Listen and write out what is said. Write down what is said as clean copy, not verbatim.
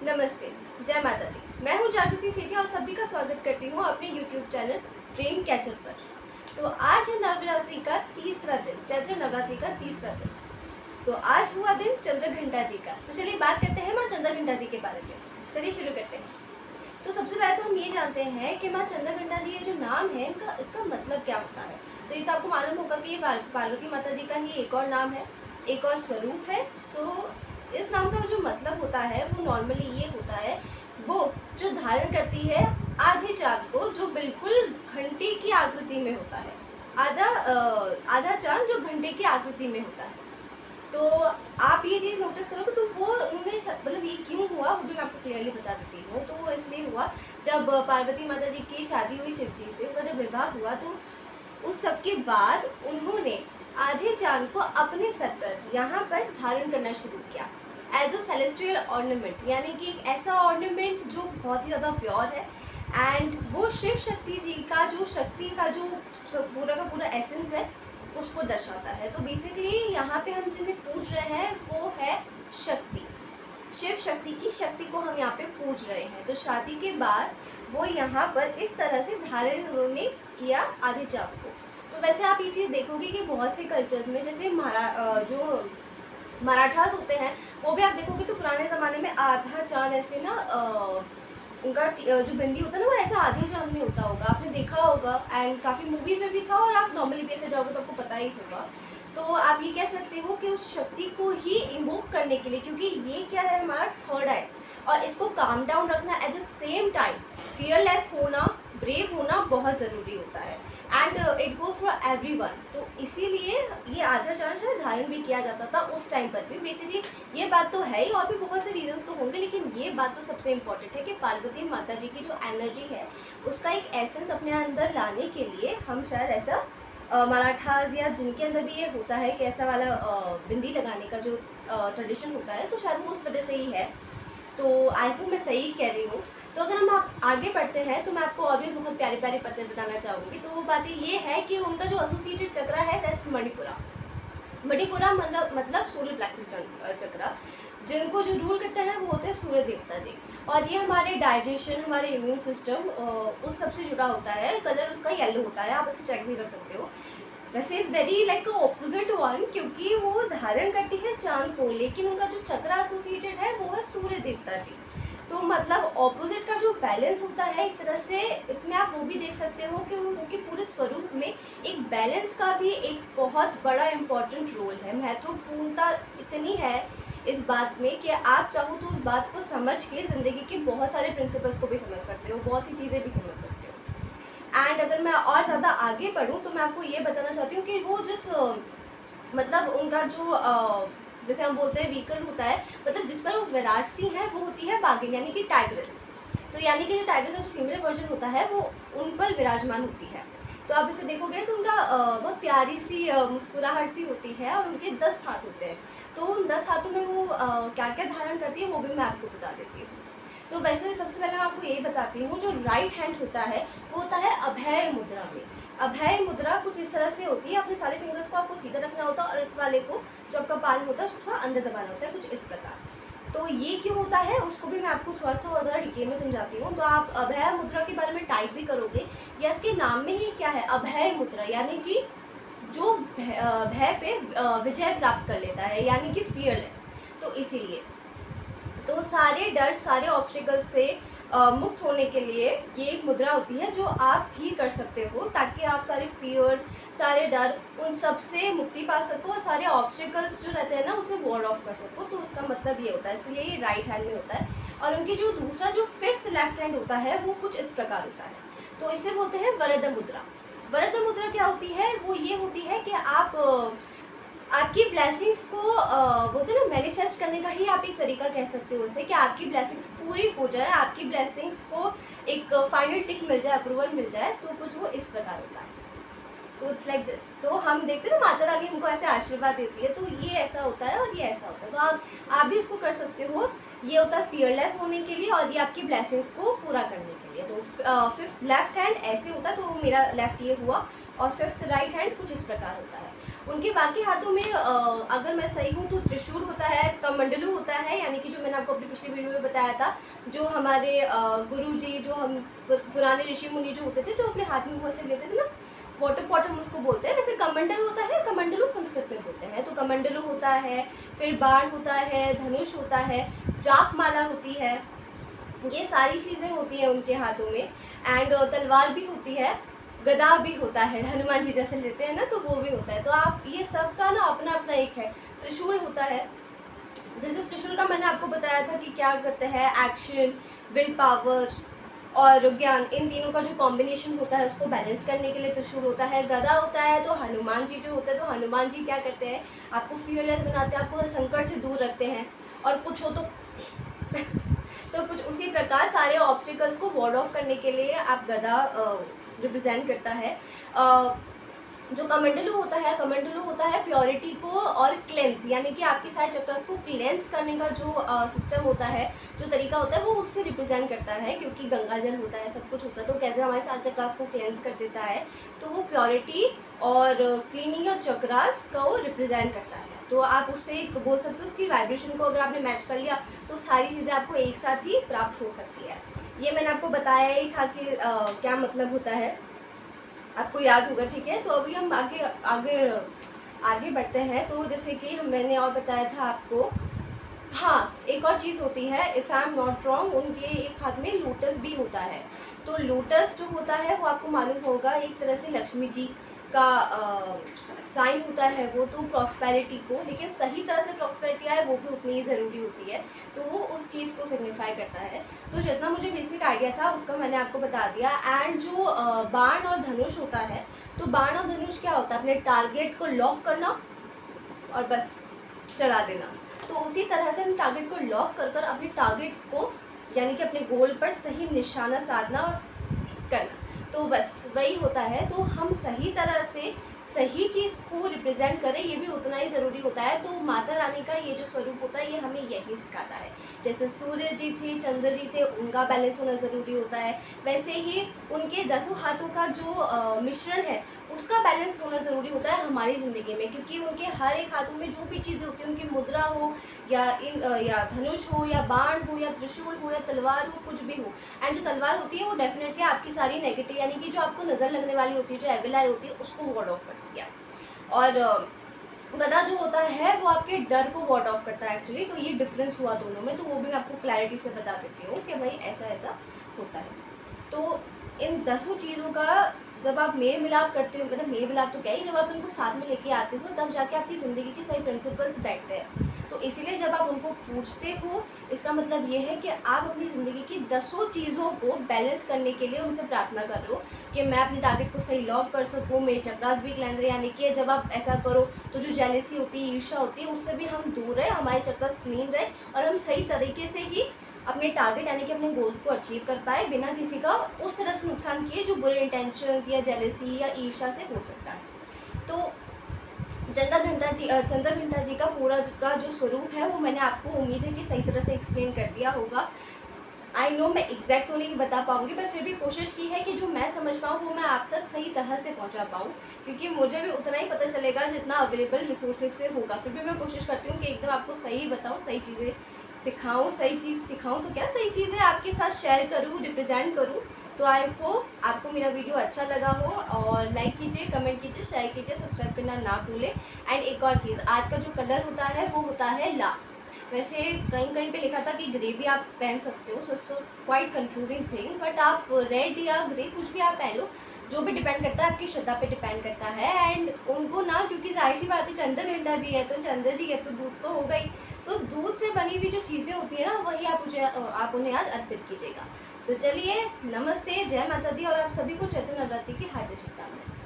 नमस्ते, जय माता दी। मैं हूँ जागृति सेठी और सभी का स्वागत करती हूँ अपने यूट्यूब चैनल ड्रीम कैचर पर। तो आज है नवरात्रि का तीसरा दिन, चैत्र नवरात्रि का तीसरा दिन। तो आज हुआ दिन चंद्रघंटा जी का। तो चलिए बात करते हैं माँ चंद्रघंटा जी के बारे में। चलिए शुरू करते हैं। तो सबसे पहले तो हम ये जानते हैं कि माँ चंद्रघंटा जी ये जो नाम है इसका मतलब क्या होता है। तो ये तो आपको मालूम होगा कि ये पार्वती माता जी का ही एक और नाम है, एक और स्वरूप है। तो इस नाम का जो मतलब होता है वो नॉर्मली ये होता है, वो जो धारण करती है आधे चाँद को, जो बिल्कुल घंटे की आकृति में होता है। आधा चाँद जो घंटे की आकृति में होता है। तो आप ये चीज़ नोटिस करोगे तो वो उन्होंने मतलब ये क्यों हुआ वो भी मैं आपको क्लियरली बता देती हूँ। तो वो इसलिए हुआ, जब पार्वती माता जी की शादी हुई शिव जी से, उनका जब विवाह हुआ तो उस सब के बाद उन्होंने आधे चाँद को अपने सर पर यहाँ पर धारण करना शुरू किया एज अ सेलेस्ट्रियल ऑर्नामेंट, यानी कि एक ऐसा ऑर्नामेंट जो बहुत ही ज़्यादा प्योर है एंड वो शिव शक्ति जी का जो शक्ति का जो पूरा का पूरा एसेंस है उसको दर्शाता है। तो बेसिकली यहाँ पे हम जिन्हें पूज रहे हैं वो है शक्ति, शिव शक्ति की शक्ति को हम यहाँ पे पूज रहे हैं। तो शादी के बाद वो यहाँ पर इस तरह से धारण उन्होंने किया आधे चाँद को। तो वैसे आप ये चीज़ देखोगे कि बहुत से कल्चर्स में, जैसे जो मराठास होते हैं वो भी आप देखोगे तो पुराने ज़माने में आधा चाँद ऐसे ना उनका जो बिंदी होता है ना वो ऐसा आधे चाँद में होता होगा, आपने देखा होगा एंड काफ़ी मूवीज़ में भी था और आप नॉर्मली भी ऐसे जाओगे तो आपको पता ही होगा। तो आप ये कह सकते हो कि उस शक्ति को ही इन्वोक करने के लिए, क्योंकि ये क्या है हमारा थर्ड आई, और इसको काम डाउन रखना at the same time fearless होना, ब्रेव होना बहुत ज़रूरी होता है and it goes for everyone. तो इसीलिए ये आधा चाँद शायद धारण भी किया जाता था उस टाइम पर भी। बेसिकली ये बात तो है ही, और भी बहुत से रीजंस तो होंगे, लेकिन ये बात तो सबसे इम्पॉर्टेंट है कि पार्वती माता जी की जो एनर्जी है उसका एक एसेंस अपने अंदर लाने के लिए हम शायद ऐसा मराठास या जिनके अंदर भी ये होता है कि ऐसा वाला बिंदी लगाने का जो ट्रेडिशन होता है, तो शायद वो उस वजह से ही है। तो आई होप मैं सही कह रही हूँ। तो अगर हम आप आगे बढ़ते हैं तो मैं आपको और भी बहुत प्यारे प्यारे पते बताना चाहूँगी। तो वो बात ये है कि उनका जो एसोसिएटेड चक्र है दैट्स मणिपुरा। मणिपुरा मतलब सोलर प्लेक्सस चक्र, जिनको जो रूल करते हैं वो होते हैं सूर्य देवता जी। और ये हमारे डाइजेशन, हमारे इम्यून सिस्टम उन सबसे जुड़ा होता है। कलर उसका येलो होता है, आप इसे चेक भी कर सकते हो। वैसे is very like opposite one, क्योंकि वो धारण करती है चांद को, लेकिन उनका जो चक्र एसोसिएटेड है वो है सूर्य देवता जी। तो मतलब ऑपोजिट का जो बैलेंस होता है एक तरह से, इसमें आप वो भी देख सकते हो कि उनके पूरे स्वरूप में एक बैलेंस का भी एक बहुत बड़ा इम्पोर्टेंट रोल है। महत्वपूर्णता इतनी है इस बात में कि आप चाहो तो उस बात को समझ के ज़िंदगी के बहुत सारे प्रिंसिपल्स को भी समझ सकते हो, बहुत सी चीज़ें भी समझ सकते हो। एंड अगर मैं और ज़्यादा आगे बढ़ूँ तो मैं आपको ये बताना चाहती हूँ कि वो जिस मतलब उनका जो जैसे हम बोलते हैं व्हीकल होता है, मतलब जिस पर वो विराजती हैं वो होती है बाघिन, यानी कि टाइग्रेस। तो यानी कि जो टाइगर का जो फीमेल वर्जन होता है वो उन पर विराजमान होती है। तो आप इसे देखोगे तो उनका बहुत प्यारी सी मुस्कुराहट सी होती है और उनके 10 हाथ होते हैं। तो उन 10 हाथों में वो क्या क्या धारण करती है वो भी मैं आपको बता देती हूँ। तो वैसे सबसे पहले मैं आपको यही बताती हूँ, जो राइट हैंड होता है वो होता है अभय मुद्रा में। अभय मुद्रा कुछ इस तरह से होती है, अपने सारे फिंगर्स को आपको सीधा रखना होता है और इस वाले को जो आपका पाल्म होता है उसको थोड़ा अंदर दबाना होता है, कुछ इस प्रकार। तो ये क्यों होता है उसको भी मैं आपको थोड़ा सा और ज़्यादा डिटेल में समझाती हूँ। तो आप अभय मुद्रा के बारे में टाइप भी करोगे, या इसके नाम में ही क्या है अभय मुद्रा, यानी कि जो भय पे विजय प्राप्त कर लेता है, यानी कि फियरलेस। तो इसीलिए तो सारे डर, सारे ऑब्स्टिकल्स से मुक्त होने के लिए ये एक मुद्रा होती है जो आप भी कर सकते हो, ताकि आप सारे फियर, सारे डर, उन सब से मुक्ति पा सको और सारे ऑब्स्टिकल्स जो रहते हैं ना उसे वॉर्ड ऑफ कर सको। तो उसका मतलब ये होता है, इसलिए ये राइट हैंड में होता है। और उनकी जो दूसरा जो फिफ्थ लेफ्ट हैंड होता है वो कुछ इस प्रकार होता है। तो इसे बोलते हैं वरद मुद्रा। वरद मुद्रा क्या होती है, वो ये होती है कि आप आपकी ब्लेसिंग्स को बोलते हैं ना मैनिफेस्ट करने का ही आप एक तरीका कह सकते हो इसे, कि आपकी ब्लेसिंग्स पूरी हो जाए, आपकी ब्लेसिंग्स को एक फाइनल टिक मिल जाए, अप्रूवल मिल जाए। तो कुछ वो इस प्रकार होता है। तो इट्स लाइक दिस। तो हम देखते हैं ना माता रानी हमको ऐसे आशीर्वाद देती है, तो ये ऐसा होता है और ये ऐसा होता है। तो आप भी उसको कर सकते हो। ये होता है फियरलेस होने के लिए और ये आपकी ब्लेसिंग्स को पूरा करने के लिए। तो फिफ्थ लेफ्ट हैंड ऐसे होता है, तो मेरा लेफ्ट ये हुआ, और फिफ्थ राइट हैंड कुछ इस प्रकार होता है। उनके बाकी हाथों में अगर मैं सही हूँ तो त्रिशूल होता है, कमंडलू होता है, यानी कि जो मैंने आपको अपनी पिछली वीडियो में बताया था, जो हमारे गुरु जी, जो हम पुराने ऋषि मुनि जो होते थे, जो अपने हाथ में वो ऐसे लेते थे ना, वाटर पॉट हम उसको बोलते हैं। वैसे कमंडल होता है, कमंडलू संस्कृत में बोलते हैं, तो कमंडलू होता है, फिर बाण होता है, धनुष होता है, जाप माला होती है, ये सारी चीज़ें होती हैं उनके हाथों में। एंड तलवार भी होती है, गदा भी होता है, हनुमान जी जैसे लेते हैं ना, तो वो भी होता है। तो आप ये सब का ना अपना अपना एक है। त्रिशूल होता है, जैसे त्रिशूल का मैंने आपको बताया था कि क्या करते हैं, एक्शन, विल पावर और ज्ञान, इन तीनों का जो कॉम्बिनेशन होता है उसको बैलेंस करने के लिए त्रिशूल होता है। गदा होता है तो हनुमान जी जो होते हैं, तो हनुमान जी क्या करते हैं, आपको फियरलेस बनाते हैं, आपको संकट से दूर रखते हैं। और कुछ हो तो तो कुछ उसी प्रकार सारे ऑब्स्टिकल्स को वार्ड ऑफ करने के लिए आप गदा रिप्रेजेंट करता है। जो कमंडलू होता है प्योरिटी को और क्लेंस, यानी कि आपके सारे चक्रस को क्लेंस करने का जो सिस्टम होता है, जो तरीका होता है, वो उससे रिप्रेजेंट करता है, क्योंकि गंगा जल होता है, सब कुछ होता है, तो कैसे हमारे सारे चक्रास को क्लेंस कर देता है, तो वो प्योरिटी और क्लीनिंग ऑफ चक्रास को रिप्रेजेंट करता है। तो आप उससे बोल सकते हो उसकी वाइब्रेशन को अगर आपने मैच कर लिया तो सारी चीज़ें आपको एक साथ ही प्राप्त हो सकती है। ये मैंने आपको बताया ही था कि क्या मतलब होता है, आपको याद होगा, ठीक है। तो अभी हम आगे आगे आगे बढ़ते हैं। तो जैसे कि मैंने और बताया था आपको, हाँ एक और चीज़ होती है, if I am not wrong, उनके एक हाथ में लोटस भी होता है। तो लोटस जो होता है वो आपको मालूम होगा एक तरह से लक्ष्मी जी का साइन होता है वो, तो प्रॉस्पेरिटी को, लेकिन सही तरह से प्रॉस्पेरिटी आए वो भी उतनी ही ज़रूरी होती है, तो वो उस चीज़ को सिग्निफाई करता है। तो जितना मुझे बेसिक आइडिया था उसका मैंने आपको बता दिया। एंड जो बाण और धनुष होता है, तो बाण और धनुष क्या होता है, अपने टारगेट को लॉक करना और बस चला देना। तो उसी तरह से हम टारगेट को लॉक कर कर अपने टारगेट को, यानी कि अपने गोल पर सही निशाना साधना और करना, तो बस वही होता है। तो हम सही तरह से सही चीज़ को रिप्रेजेंट करें, ये भी उतना ही ज़रूरी होता है। तो माता रानी का ये जो स्वरूप होता है, ये हमें यही सिखाता है। जैसे सूर्य जी थे, चंद्र जी थे, उनका बैलेंस होना ज़रूरी होता है, वैसे ही उनके 10 हाथों का जो मिश्रण है उसका बैलेंस होना ज़रूरी होता है हमारी ज़िंदगी में, क्योंकि उनके हर एक हाथों में जो भी चीज़ें होती हैं, उनकी मुद्रा हो या धनुष हो या बाण हो या त्रिशूल हो या तलवार हो, कुछ भी हो। एंड जो तलवार होती है वो डेफिनेटली आपकी सारी नेगेटिव, यानी कि जो आपको नज़र लगने वाली होती है, जो एविल आई होती है, उसको वार्ड ऑफ करती है। और गदा जो होता है वो आपके डर को वार्ड ऑफ करता है एक्चुअली। तो ये डिफरेंस हुआ दोनों में, तो वो भी मैं आपको क्लैरिटी से बता देती हूँ कि भाई ऐसा ऐसा होता है। तो इन 10 चीज़ों का जब आप मेल मिलाप करते हो, मतलब मेल मिलाप तो क्या ही, जब आप इनको साथ में लेके आते हो तब जाके आपकी ज़िंदगी के सही प्रिंसिपल्स बैठते हैं। तो इसीलिए जब आप उनको पूछते हो, इसका मतलब ये है कि आप अपनी ज़िंदगी की 10 चीज़ों को बैलेंस करने के लिए उनसे प्रार्थना कर रहे हो कि मैं अपने टारगेट को सही लॉक कर सकूँ, मेरे चक्रास भी क्लेंस रहे, यानी कि जब आप ऐसा करो तो जो जेलेसी होती है, ईर्ष्या होती है, उससे भी हम दूर रहे, हमारे चक्रास क्लीन रहे और हम सही तरीके से ही अपने टारगेट यानी कि अपने गोल को अचीव कर पाए, बिना किसी का उस तरह से नुकसान किए जो बुरे इंटेंशंस या जेलेसी या ईर्ष्या से हो सकता है। तो चंद्र घंटा जी का पूरा का जो स्वरूप है वो मैंने आपको उम्मीद है कि सही तरह से एक्सप्लेन कर दिया होगा। आई नो मैं एग्जैक्ट तो नहीं बता पाऊँगी, पर फिर भी कोशिश की है कि जो मैं समझ पाऊँ वो मैं आप तक सही तरह से पहुँचा पाऊँ, क्योंकि मुझे भी उतना ही पता चलेगा जितना अवेलेबल रिसोर्सेज से होगा। फिर भी मैं कोशिश करती हूँ कि एकदम आपको सही बताऊँ, सही चीज़ें सिखाऊँ, सही चीज़ सिखाऊँ, तो क्या सही चीज़ें आपके साथ शेयर करूँ, रिप्रेजेंट करूँ। तो आई होप आपको मेरा वीडियो अच्छा लगा हो, और लाइक कीजिए, कमेंट कीजिए, शेयर कीजिए, सब्सक्राइब करना ना भूलें। एंड एक और चीज़, आज का जो कलर होता है वो होता है लाल। वैसे कहीं कहीं पे लिखा था कि ग्रे भी आप पहन सकते हो, so it's quite confusing thing, but आप रेड या ग्रे कुछ भी आप पहन लो, जो भी डिपेंड करता है आपकी श्रद्धा पे डिपेंड करता है। एंड उनको ना, क्योंकि जाहिर सी बात है चंद्र घंटा जी है, तो चंद्र जी है तो दूध तो होगा ही, तो दूध से बनी हुई जो चीज़ें होती है ना, वही आप उन्हें आज अर्पित कीजिएगा। तो चलिए, नमस्ते, जय माता दी, और आप सभी को चैत्र नवरात्रि की हार्दिक शुभकामनाएं।